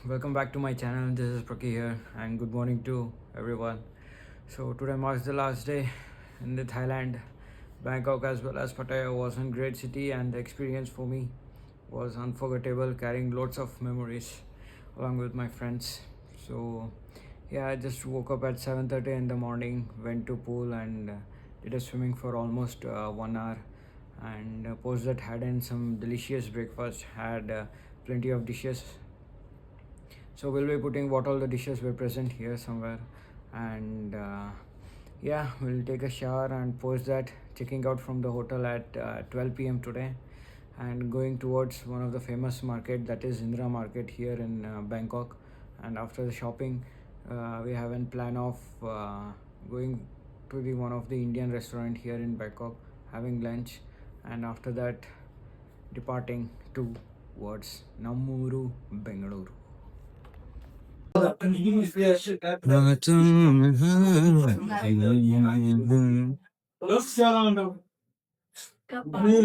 welcome back to my channel. This is Praki here, and good morning to everyone. So today marks the last day in the Thailand. Bangkok as well as Pattaya was a great city, and the experience for me was unforgettable, carrying lots of memories along with my friends. So yeah, I just woke up at 7:30 in the morning, went to pool and did a swimming for almost 1 hour, and post that had in some delicious breakfast. Had plenty of dishes, so we'll be putting what all the dishes were present here somewhere, and yeah, we'll take a shower and post that, checking out from the hotel at 12 p.m. today, and going towards one of the famous market, that is Indra Market here in Bangkok. And after the shopping, we have a plan of going to the one of the Indian restaurant here in Bangkok, having lunch, and after that departing towards Namuru, Bengaluru.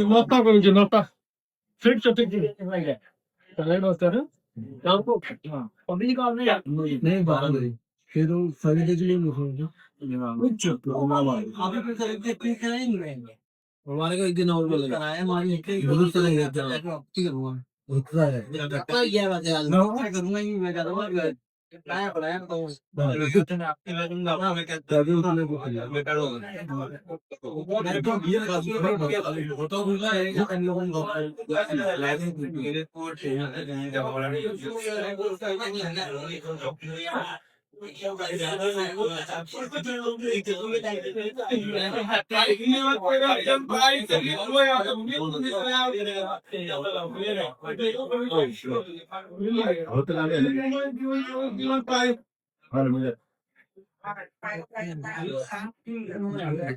Nota koyucu nota. Tek çatık gibi. Kalem notları. Yankı. Onu kaldı ya. Ne bağlı? Şero sadece mi koyucu? Üç çöp. Ona var. Abi bir tane tek kalem mi? हमारे को एक दिन और बोलेगा जरूर चलेगा ठीक है भगवान उतना है क्या बात है मैं करूंगा ही मैं करूंगा लाया पड़ाया तो तभी उन्होंने मैं करूंगा मेरे को ये फोटो भूला है इन लोगों को लाइव मेरे को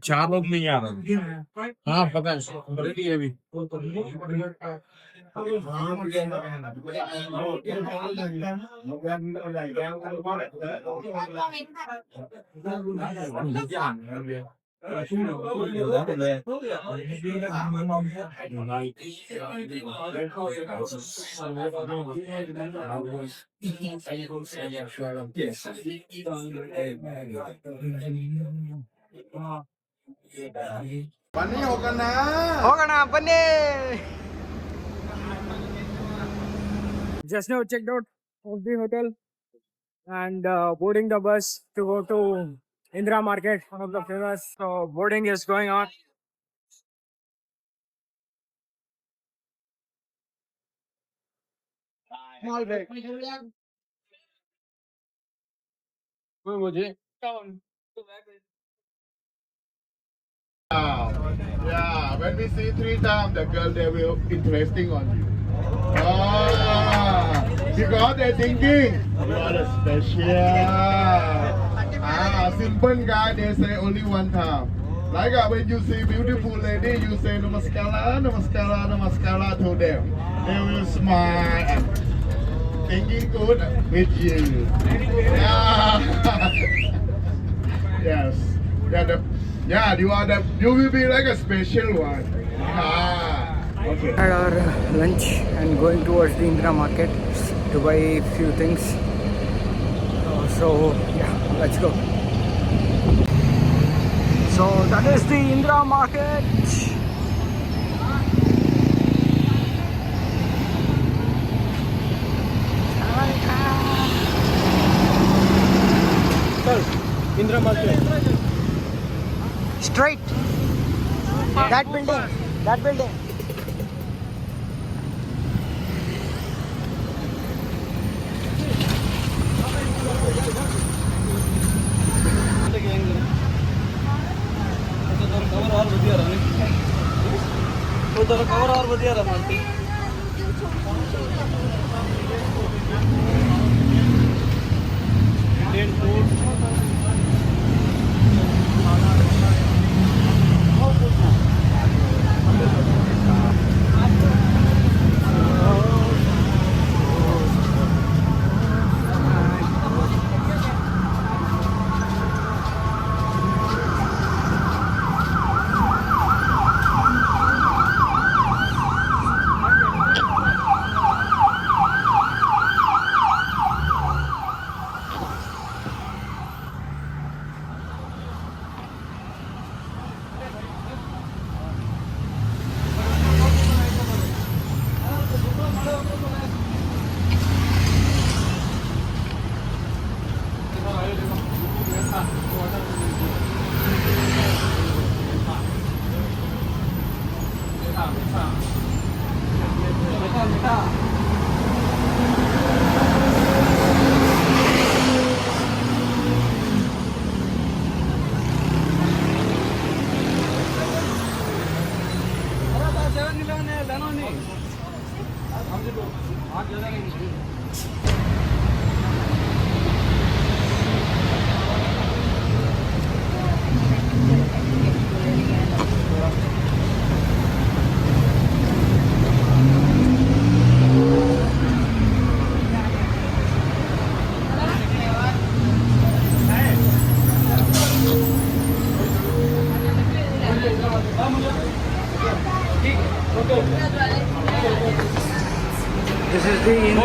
चार लोग नहीं आ रहे हाँ पता है रेडी है अभी होगा ना बने. Just now checked out of the hotel and boarding the bus to go to Indra Market, one of the famous. So boarding is going on. मुझे Yeah, when we see 3 times, the girl they will interesting on you. Ah, because they're thinking you are a special. Simple guy they say only 1 time. Like when you see beautiful lady, you say namaskara, namaskara, namaskara to them. They will smile and thinking good with you. Yeah. Yes. You will be like a special one. Okay. Had our lunch and going towards the Indra Market to buy a few things. So yeah, let's go. So that is the Indra Market. Indira market Straight. That building. That building. Cover और बढ़िया रहा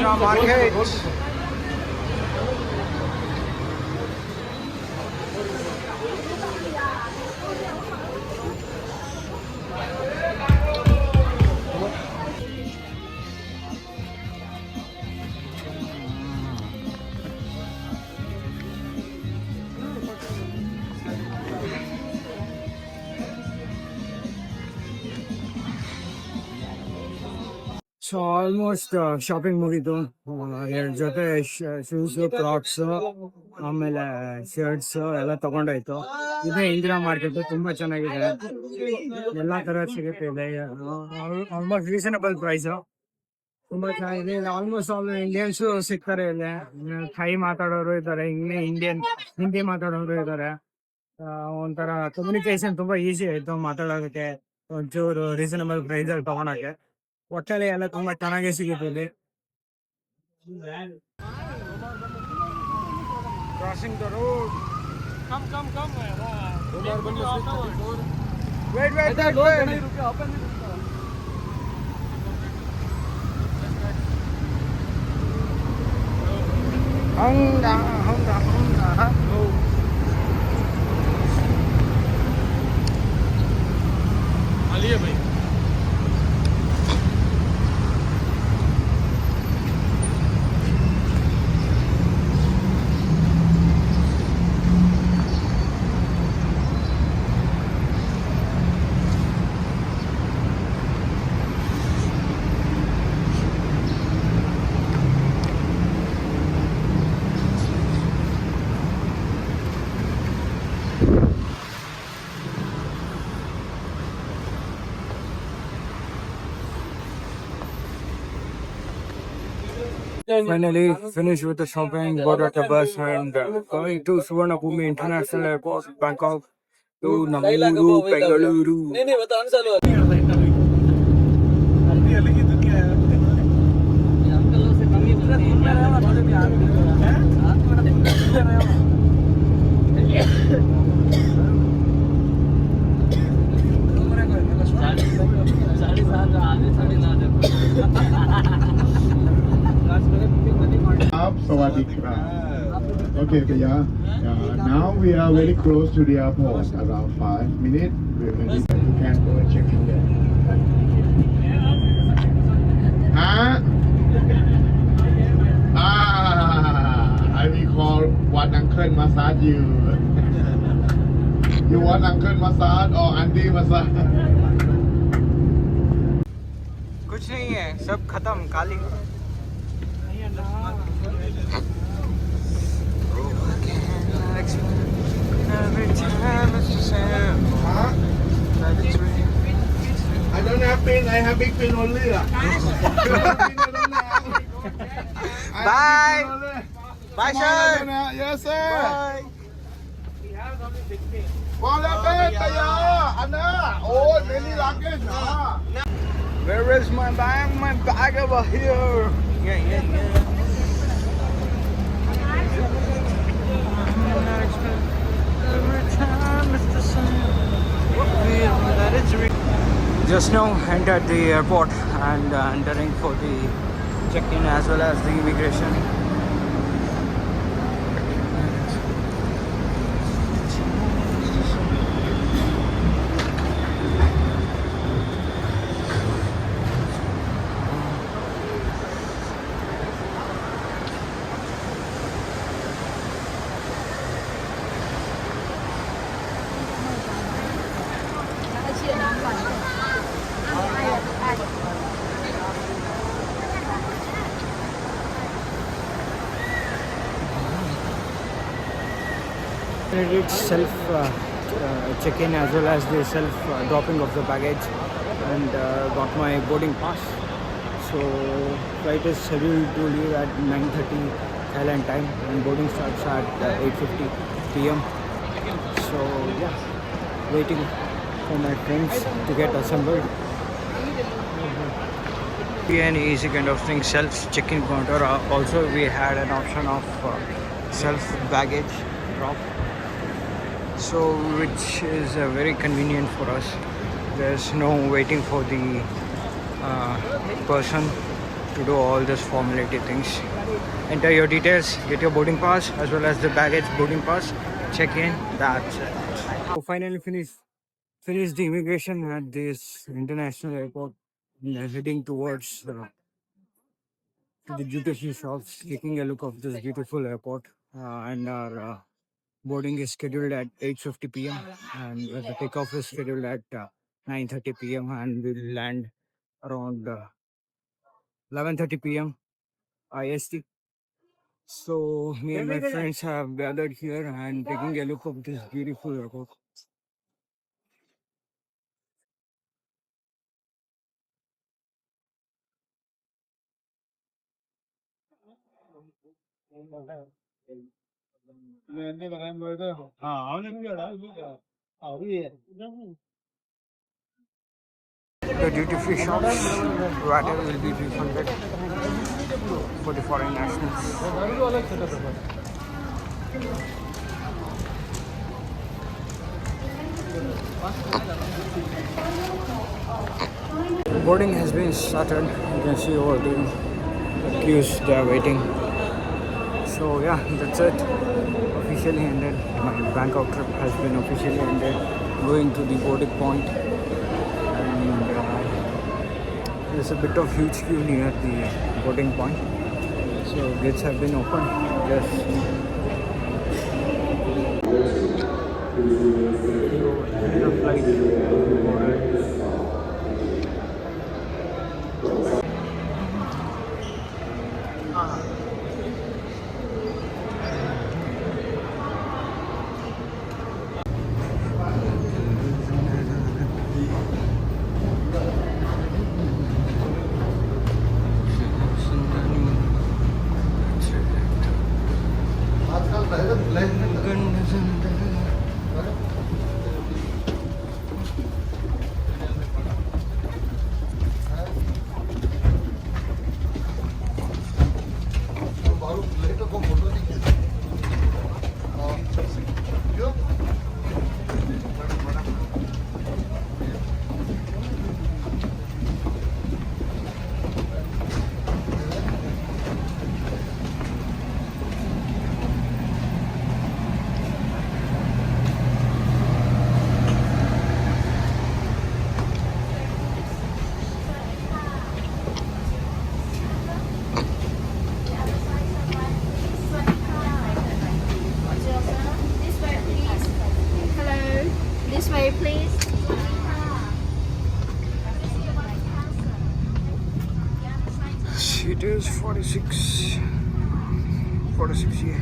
Indra Market. So almost shopping ಮುಗೀತು. ಎರಡು ಜೊತೆ shoes, ಕ್ರಾಕ್ಸ್, ಆಮೇಲೆ shirts ಎಲ್ಲ ತಗೊಂಡಾಯ್ತು. ಇದೇ Indira market, ತುಂಬಾ ಚೆನ್ನಾಗಿದೆ, ಎಲ್ಲಾ ತರ ಸಿಗುತ್ತೆ ಇದೆ. ಆಲ್ಮೋಸ್ಟ್ ರೀಸನಬಲ್ ಪ್ರೈಸ್, ತುಂಬಾ ಚೆನ್ನಾಗಿದೆ. ಆಲ್ಮೋಸ್ಟ್ ಆಲ್ ಇಂಡಿಯನ್ಸ್ ಸಿಗ್ತಾರೆ ಇಲ್ಲಿ. ಥೈ ಮಾತಾಡೋರು ಇದ್ದಾರೆ, ಹಿಂದಿ ಮಾತಾಡೋರು ಇದ್ದಾರೆ. ಒಂಥರ ಕಮ್ಯುನಿಕೇಶನ್ ತುಂಬಾ ಈಸಿ ಆಯ್ತು ಮಾತಾಡೋದಕ್ಕೆ, ಒಂಚೂರು ರೀಸನಬಲ್ ಪ್ರೈಸ್ ಅಲ್ಲಿ ತಗೊಳಕ್ಕೆ. ಒಟ್ಟಲ್ಲಿ ಎಲ್ಲ ತುಂಬಾ ಚೆನ್ನಾಗಿ ಸಿಗುತ್ತೆ ಇಲ್ಲಿ. Crossing the road. ವೇಟ್ ಹಂಗ आलिए भाई Finally finished with the shopping, got at the bus and going to Suvarnabhumi International Airport, Bangkok to Namuru, Bengaluru. नहीं बताना चालू अभी अलग ही दुनिया है अंकल से कमी Okay, yeah. Now we are very close to the airport, around 5 minutes. We're ready. You can go and check in there. I will call one uncle massage you. You want uncle massage or auntie massage? कुछ नहीं है, सब खत्म, काली. Every time it's the same. I don't have pin. I have big pin only. Bye. Bye, sir. Yes, sir. Bye. Oh, many luggage. Where is my bag? My bag over here. Yeah. Every time it's the same. That it's just now entered the airport and entering for the check-in as well as the immigration. It's self check-in as well as the self dropping of the baggage, and got my boarding pass. So flight is scheduled to leave at 9:30 Thailand time and boarding starts at 8:50 p.m. So yeah, waiting for my friends to get assembled. Any easy kind of thing, self check-in counter. Also we had an option of self baggage drop, so which is very convenient for us. There's no waiting for the person to do all this formality things. Enter your details, get your boarding pass as well as the baggage boarding pass, check in, that's it. So finally finished the immigration at this international airport. We are heading towards the duty-free shops, taking a look of this beautiful airport. And our boarding is scheduled at 8:50 p.m. and the takeoff is scheduled at 9:30 p.m. and we'll land around 11:30 p.m. IST. So me and my friends have gathered here and taking a look of this beautiful airport. The duty-free shops, whatever will be refunded for the foreign nationals. Boarding has been started. You can see over the queues they are waiting. So yeah, that's it. Officially ended. My Bangkok trip has been officially ended. Going to the boarding point, and there's a bit of huge queue near the boarding point. So gates have been opened. Just the flight boarded. This way, please. It is 46 yeah.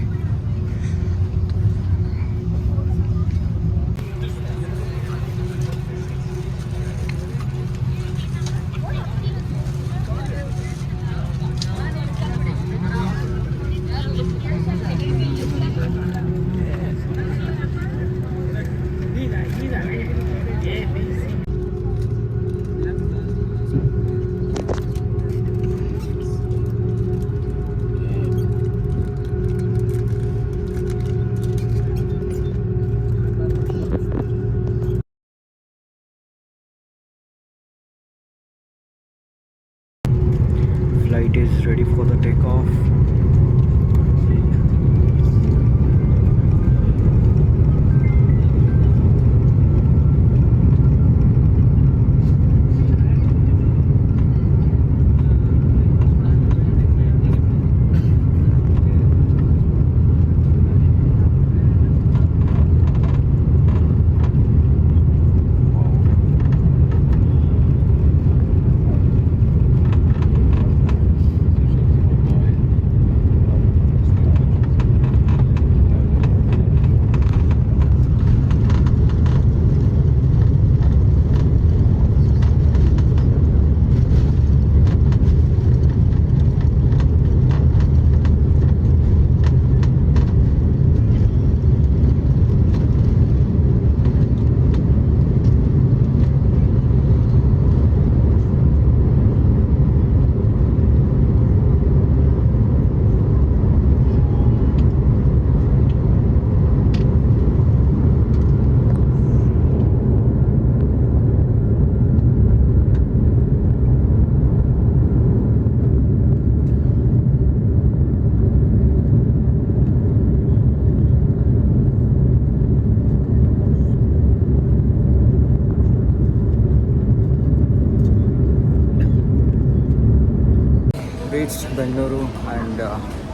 reached Bengaluru and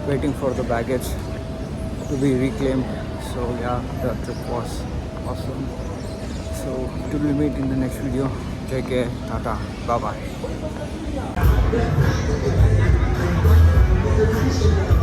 waiting for the baggage to be reclaimed. So yeah, the trip was awesome. So till we meet in the next video, take care, tata, bye bye.